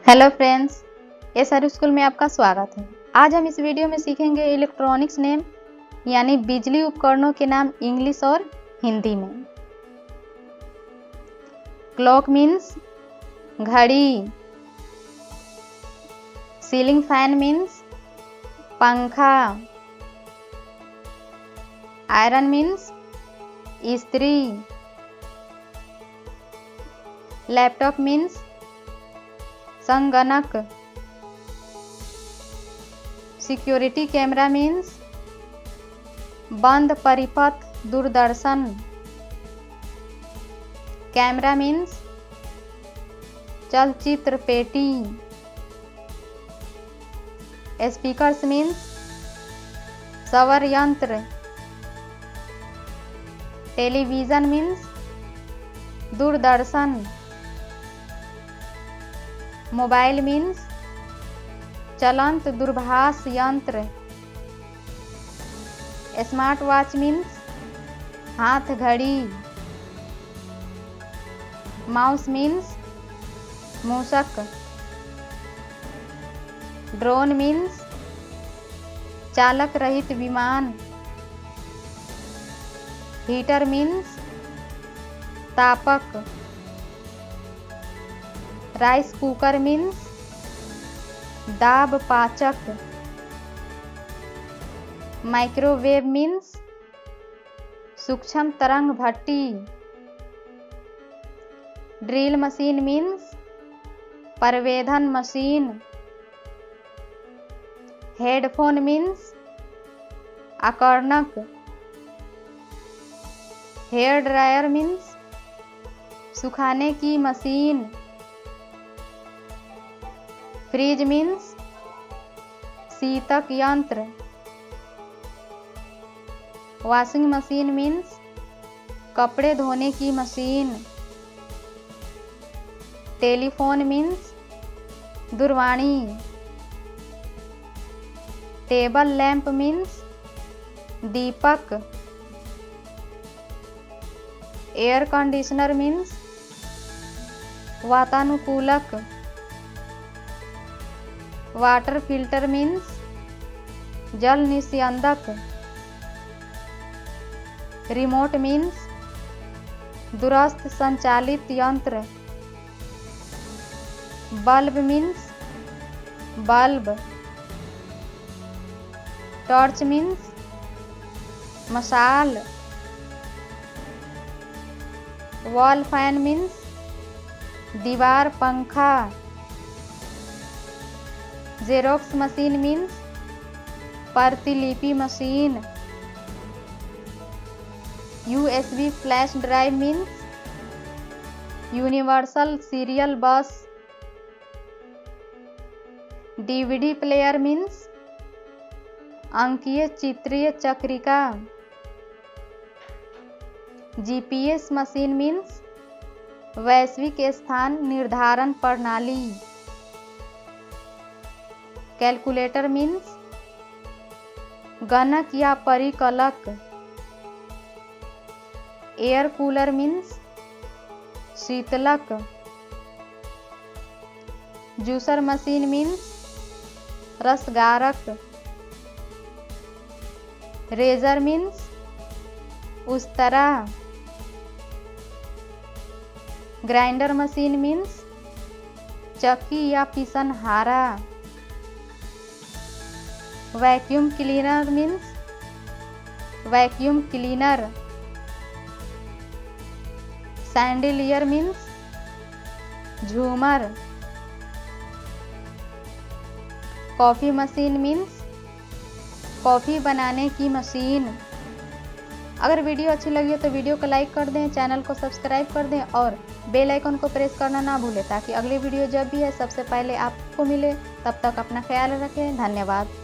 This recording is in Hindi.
हेलो फ्रेंड्स, एसआर स्कूल में आपका स्वागत है। आज हम इस वीडियो में सीखेंगे इलेक्ट्रॉनिक्स नेम यानी बिजली उपकरणों के नाम इंग्लिश और हिंदी में। क्लॉक मीन्स घड़ी, सीलिंग फैन मीन्स पंखा, आयरन मीन्स इस्त्री, लैपटॉप मीन्स संगणक, सिक्योरिटी कैमरा मीन्स बंद परिपथ दूरदर्शन, कैमरा मीन्स चलचित्र पेटी, स्पीकर्स मीन्स स्वर यंत्र, टेलीविजन मीन्स दूरदर्शन, मोबाइल मीन्स चलंत दूरभाष यंत्र, स्मार्ट वॉच मीन्स हाथ घड़ी, माउस मीन्स मूषक, ड्रोन मीन्स चालक रहित विमान, हीटर मीन्स तापक, राइस कुकर मीन्स दाब पाचक, माइक्रोवेव मीन्स सूक्ष्म तरंग भट्टी, ड्रिल मशीन मीन्स परवेधन मशीन, हेडफोन मीन्स आकर्णक, हेयर ड्रायर मीन्स सुखाने की मशीन, फ्रिज मीन्स शीतक यंत्र, वॉशिंग मशीन मीन्स कपड़े धोने की मशीन, टेलीफोन मीन्स दूरवाणी, टेबल लैंप मीन्स दीपक, एयर कंडीशनर मीन्स वातानुकूलक, वाटर फिल्टर मीन्स जल निस्यंदक, रिमोट मीन्स दूरस्थ संचालित यंत्र, bulb means bulb, torch means मशाल, वॉल फैन मीन्स दीवार पंखा, जेरोक्स मशीन मीन्स प्रतिलिपि machine, USB flash drive means universal serial bus, DVD player means अंकीय चित्रीय चक्रिका, GPS मशीन मीन्स वैश्विक स्थान निर्धारण प्रणाली, कैलकुलेटर मीन्स गणक या परिकलक, एयर कूलर मीन्स शीतलक, जूसर मशीन मीन्स रसगारक, रेजर मीन्स उस्तरा, ग्राइंडर मशीन मीन्स चक्की या पीसनहारा, vacuum cleaner means vacuum cleaner, chandelier means झूमर, कॉफ़ी मशीन मीन्स कॉफ़ी बनाने की मशीन। अगर वीडियो अच्छी लगी हो तो वीडियो को लाइक कर दें, चैनल को सब्सक्राइब कर दें और बेल आइकन को प्रेस करना ना भूलें ताकि अगली वीडियो जब भी है सबसे पहले आपको मिले। तब तक अपना ख्याल रखें। धन्यवाद।